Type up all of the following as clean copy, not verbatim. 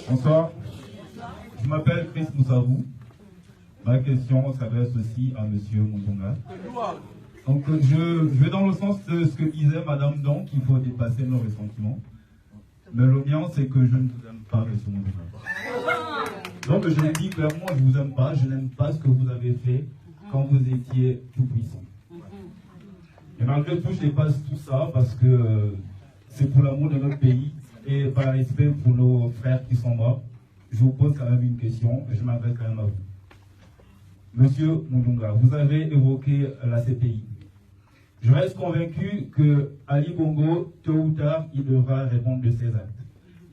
Bonsoir, je m'appelle Chris Moussavou. Ma question s'adresse aussi à M. Mundunga. Donc je vais dans le sens de ce que disait Madame Don, qu'il faut dépasser nos ressentiments. Mais le mien, c'est que je ne vous aime pas, M. Mundunga. Donc je le dis clairement, je ne vous aime pas, je n'aime pas ce que vous avez fait quand vous étiez tout puissant. Et malgré tout, je dépasse tout ça parce que c'est pour l'amour de notre pays et par respect pour nos frères qui sont morts. Je vous pose quand même une question et je m'adresse quand même à vous. Monsieur Mundunga, vous avez évoqué la CPI. Je reste convaincu que Ali Bongo, tôt ou tard, il devra répondre de ses actes.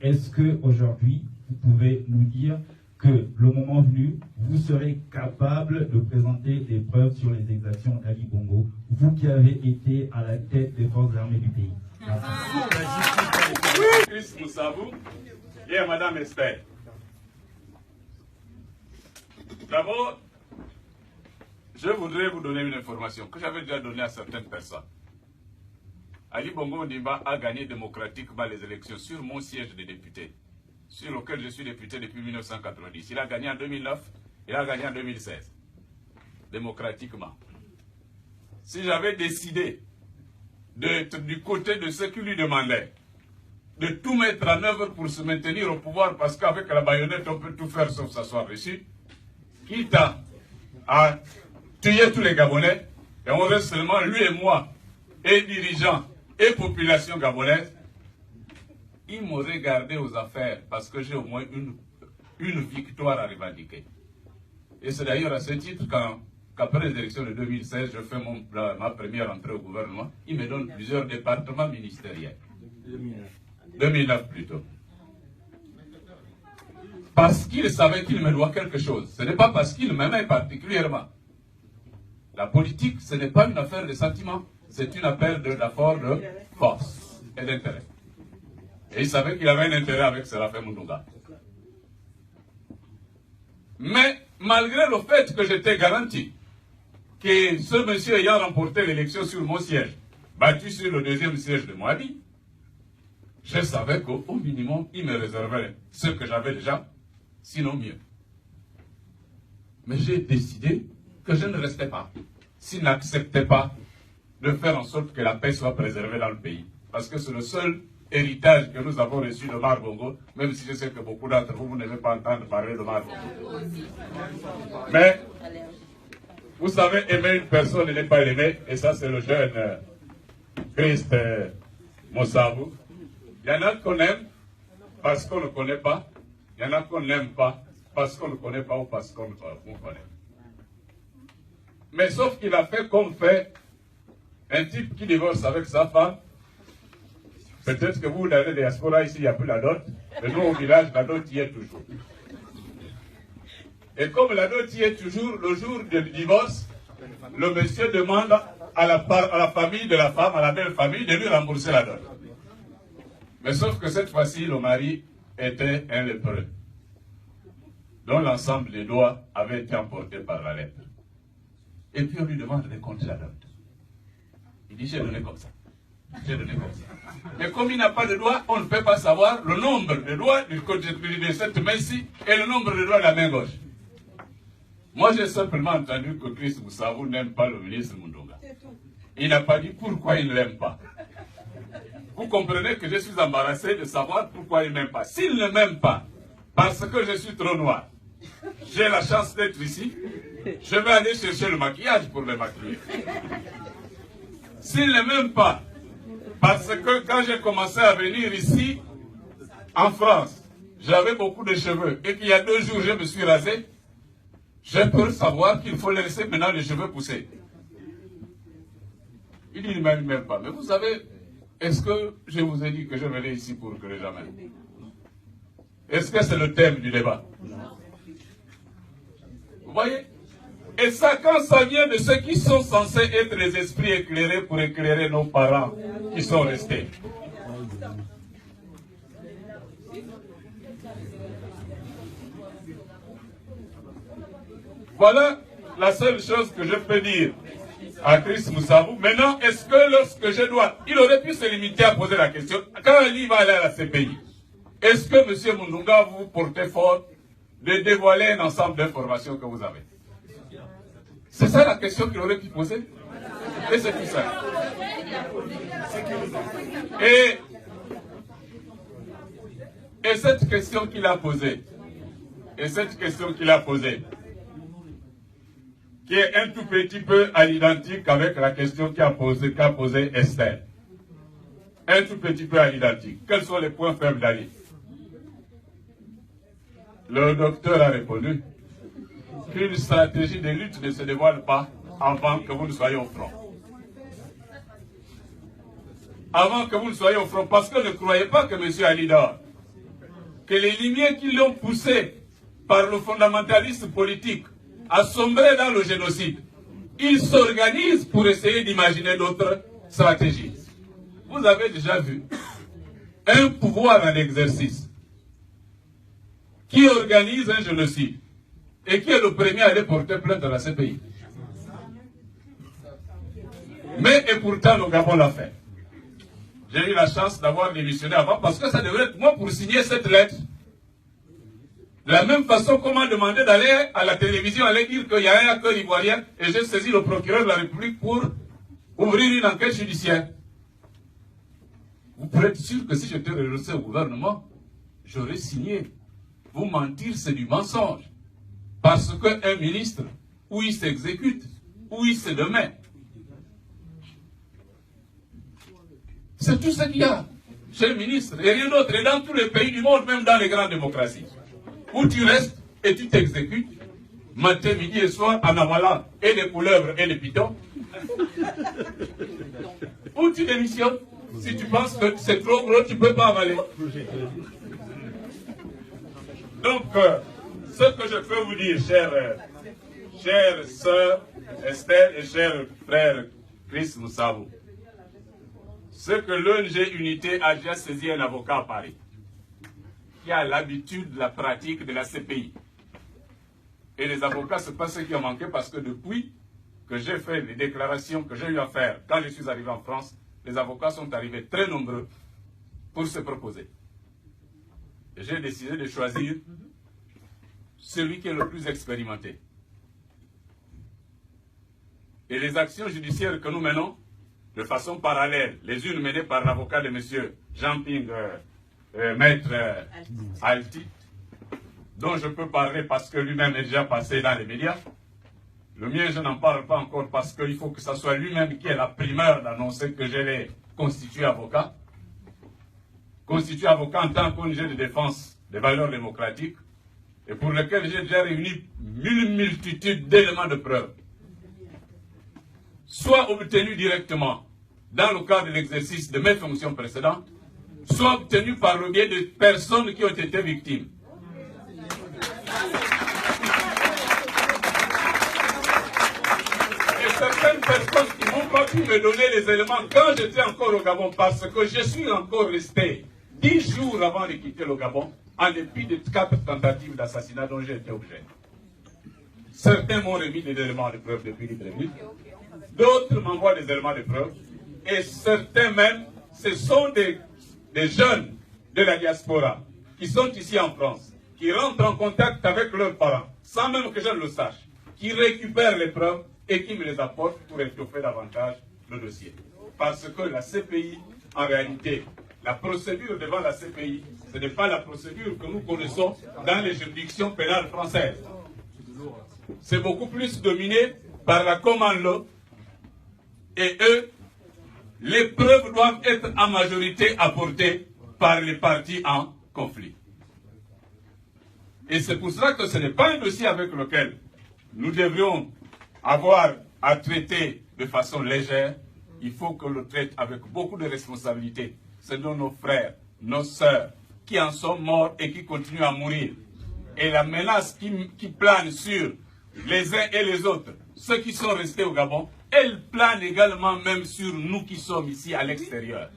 Est-ce qu'aujourd'hui, vous pouvez nous dire que le moment venu, vous serez capable de présenter des preuves sur les exactions d'Ali Bongo, vous qui avez été à la tête des forces armées du pays? Chris Moussavou et Madame Esther. D'abord, je voudrais vous donner une information que j'avais déjà donnée à certaines personnes. Ali Bongo Ondimba a gagné démocratiquement les élections sur mon siège de député, sur lequel je suis député depuis 1990. Il a gagné en 2009, il a gagné en 2016, démocratiquement. Si j'avais décidé d'être du côté de ceux qui lui demandaient de tout mettre en œuvre pour se maintenir au pouvoir, parce qu'avec la baïonnette, on peut tout faire sauf s'asseoir dessus, quitte à tuer tous les Gabonais, et on reste seulement lui et moi, et dirigeants, et population gabonaise, il m'aurait gardé aux affaires, parce que j'ai au moins une victoire à revendiquer. Et c'est d'ailleurs à ce titre qu'après les élections de 2016, je fais ma première entrée au gouvernement, il me donne plusieurs départements ministériels. 2009 plutôt. Parce qu'il savait qu'il me doit quelque chose. Ce n'est pas parce qu'il m'aimait particulièrement. La politique, ce n'est pas une affaire de sentiment, c'est une affaire de force et d'intérêt. Et il savait qu'il avait un intérêt avec Séraphin Mundunga. Mais malgré le fait que j'étais garanti que ce monsieur ayant remporté l'élection sur mon siège, battu sur le deuxième siège de Moabi, je savais qu'au minimum, il me réservait ce que j'avais déjà, sinon mieux. Mais j'ai décidé que je ne restais pas, s'il n'acceptait pas de faire en sorte que la paix soit préservée dans le pays. Parce que c'est le seul héritage que nous avons reçu de Mar Bongo, même si je sais que beaucoup d'entre vous, vous n'aimez pas entendre parler de Mar Bongo. Mais, vous savez, aimer une personne et ne pas l'aimer, et ça c'est le jeune Christ Moussavou. Il y en a qu'on aime parce qu'on ne connaît pas, il y en a qu'on n'aime pas parce qu'on ne connaît pas ou parce qu'on connaît. Mais sauf qu'il a fait comme fait un type qui divorce avec sa femme. Peut-être que vous, dans la diaspora, ici, il n'y a plus la dot. Mais nous, au village, la dot y est toujours. Et comme la dot y est toujours, le jour du divorce, le monsieur demande à la famille de la femme, à la belle famille, de lui rembourser la dot. Mais sauf que cette fois-ci, le mari était un lépreux, dont l'ensemble des droits avait été emporté par la lèpre. Et puis on lui demande de compter la dot. Il dit, j'ai donné comme ça. J'ai donné comme ça. Mais comme il n'a pas de doigts, on ne peut pas savoir le nombre de doigts du côté de cette main-ci et le nombre de doigts de la main gauche. Moi, j'ai simplement entendu que Chris Moussavou n'aime pas le ministre Mundunga. Il n'a pas dit pourquoi il ne l'aime pas. Vous comprenez que je suis embarrassé de savoir pourquoi il ne m'aime pas. S'il ne m'aime pas, parce que je suis trop noir, j'ai la chance d'être ici, je vais aller chercher le maquillage pour le maquiller. S'il ne m'aime pas, parce que quand j'ai commencé à venir ici, en France, j'avais beaucoup de cheveux, et qu'il y a 2 jours, je me suis rasé, j'ai peur de savoir qu'il faut laisser maintenant les cheveux pousser. Il dit, il ne m'aime même pas. Mais vous savez, est-ce que je vous ai dit que je venais ici pour que les gens m'aiment? Est-ce que c'est le thème du débat? Vous voyez? Et ça, quand ça vient de ceux qui sont censés être les esprits éclairés pour éclairer nos parents qui sont restés. Voilà la seule chose que je peux dire à Chris Moussabou, maintenant, est-ce que lorsque je dois... Il aurait pu se limiter à poser la question, quand il va aller à la CPI, est-ce que M. Mundunga vous portez fort de dévoiler un ensemble d'informations que vous avez? C'est ça la question qu'il aurait pu poser. Et c'est tout ça. Et cette question qu'il a posée, qui est un tout petit peu à l'identique avec la question qu'a posée Esther. Un tout petit peu à l'identique. Quels sont les points faibles d'Ali? Le docteur a répondu qu'une stratégie de lutte ne se dévoile pas avant que vous ne soyez au front. Avant que vous ne soyez au front, parce que ne croyez pas que M. Ali dort, que les limiers qui l'ont poussé par le fondamentalisme politique à sombrer dans le génocide, ils s'organisent pour essayer d'imaginer d'autres stratégies. Vous avez déjà vu un pouvoir en exercice qui organise un génocide et qui est le premier à aller porter plainte à la CPI. Mais et pourtant, le Gabon l'a fait. J'ai eu la chance d'avoir démissionné avant parce que ça devrait être moi pour signer cette lettre. De la même façon qu'on m'a demandé d'aller à la télévision, aller dire qu'il y a un acteur ivoirien et j'ai saisi le procureur de la République pour ouvrir une enquête judiciaire. Vous pourrez être sûr que si j'étais renoncé au gouvernement, j'aurais signé. Vous mentir, c'est du mensonge. Parce qu'un ministre, ou il s'exécute, ou il se demet. C'est tout ce qu'il y a chez le ministre, et rien d'autre. Et dans tous les pays du monde, même dans les grandes démocraties, où tu restes et tu t'exécutes, matin, midi et soir, en avalant et les couleuvres et les pitons, où tu démissionnes. Si tu penses que c'est trop gros, tu ne peux pas avaler. Donc, ce que je peux vous dire, chère sœur Esther et cher frère Chris Moussabou, c'est que l'ONG Unité a déjà saisi un avocat à Paris, qui a l'habitude de la pratique de la CPI. Et les avocats, ce n'est pas ce qui ont manqué, parce que depuis que j'ai fait les déclarations que j'ai eu à faire quand je suis arrivé en France, les avocats sont arrivés très nombreux pour se proposer. J'ai décidé de choisir celui qui est le plus expérimenté. Et les actions judiciaires que nous menons, de façon parallèle, les unes menées par l'avocat de M. Jean-Ping, maître Alti, dont je peux parler parce que lui-même est déjà passé dans les médias. Le mien, je n'en parle pas encore parce qu'il faut que ce soit lui-même qui ait la primeur d'annoncer que je l'ai constitué avocat. Constitué avocat en tant qu'ONG de défense des valeurs démocratiques et pour lequel j'ai déjà réuni une multitude d'éléments de preuve, soit obtenus directement dans le cadre de l'exercice de mes fonctions précédentes, soit obtenus par le biais de personnes qui ont été victimes. Et certaines personnes qui n'ont pas pu me donner les éléments quand j'étais encore au Gabon, parce que je suis encore resté 10 jours avant de quitter le Gabon, en dépit de 4 tentatives d'assassinat dont j'ai été objet. Certains m'ont remis des éléments de preuve depuis Libreville, d'autres m'envoient des éléments de preuve, et certains même, ce sont des jeunes de la diaspora qui sont ici en France, qui rentrent en contact avec leurs parents, sans même que je ne le sache, qui récupèrent les preuves et qui me les apportent pour étoffer davantage le dossier. Parce que la CPI, en réalité, la procédure devant la CPI, ce n'est pas la procédure que nous connaissons dans les juridictions pénales françaises. C'est beaucoup plus dominé par la common law. Et eux, les preuves doivent être en majorité apportées par les parties en conflit. Et c'est pour cela que ce n'est pas un dossier avec lequel nous devrions avoir à traiter de façon légère. Il faut qu'on le traite avec beaucoup de responsabilité. Ce sont nos frères, nos sœurs, qui en sont morts et qui continuent à mourir. Et la menace qui plane sur les uns et les autres, ceux qui sont restés au Gabon, elle plane également même sur nous qui sommes ici à l'extérieur.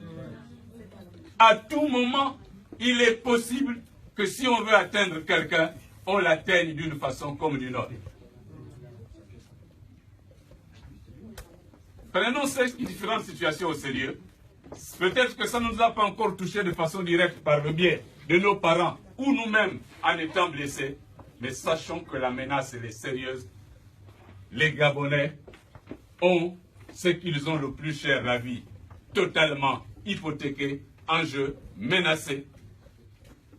À tout moment, il est possible que si on veut atteindre quelqu'un, on l'atteigne d'une façon comme d'une autre. Prenons ces différentes situations au sérieux. Peut-être que ça ne nous a pas encore touché de façon directe par le biais de nos parents ou nous-mêmes en étant blessés. Mais sachons que la menace elle est sérieuse. Les Gabonais ont ce qu'ils ont le plus cher, la vie, totalement hypothéquée, en jeu, menacée.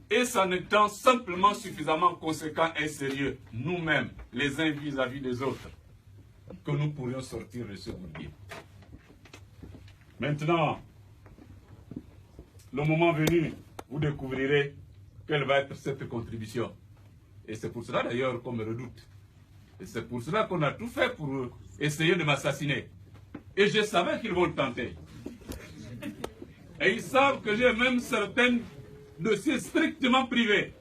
Et ça étant simplement suffisamment conséquent et sérieux, nous-mêmes, les uns vis-à-vis des autres, que nous pourrions sortir de ce bourbier. Maintenant, le moment venu, vous découvrirez quelle va être cette contribution. Et c'est pour cela d'ailleurs qu'on me redoute. Et c'est pour cela qu'on a tout fait pour essayer de m'assassiner. Et je savais qu'ils vont le tenter. Et ils savent que j'ai même certains dossiers strictement privés.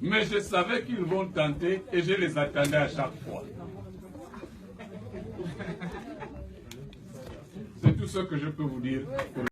Mais je savais qu'ils vont tenter et je les attendais à chaque fois. C'est tout ce que je peux vous dire.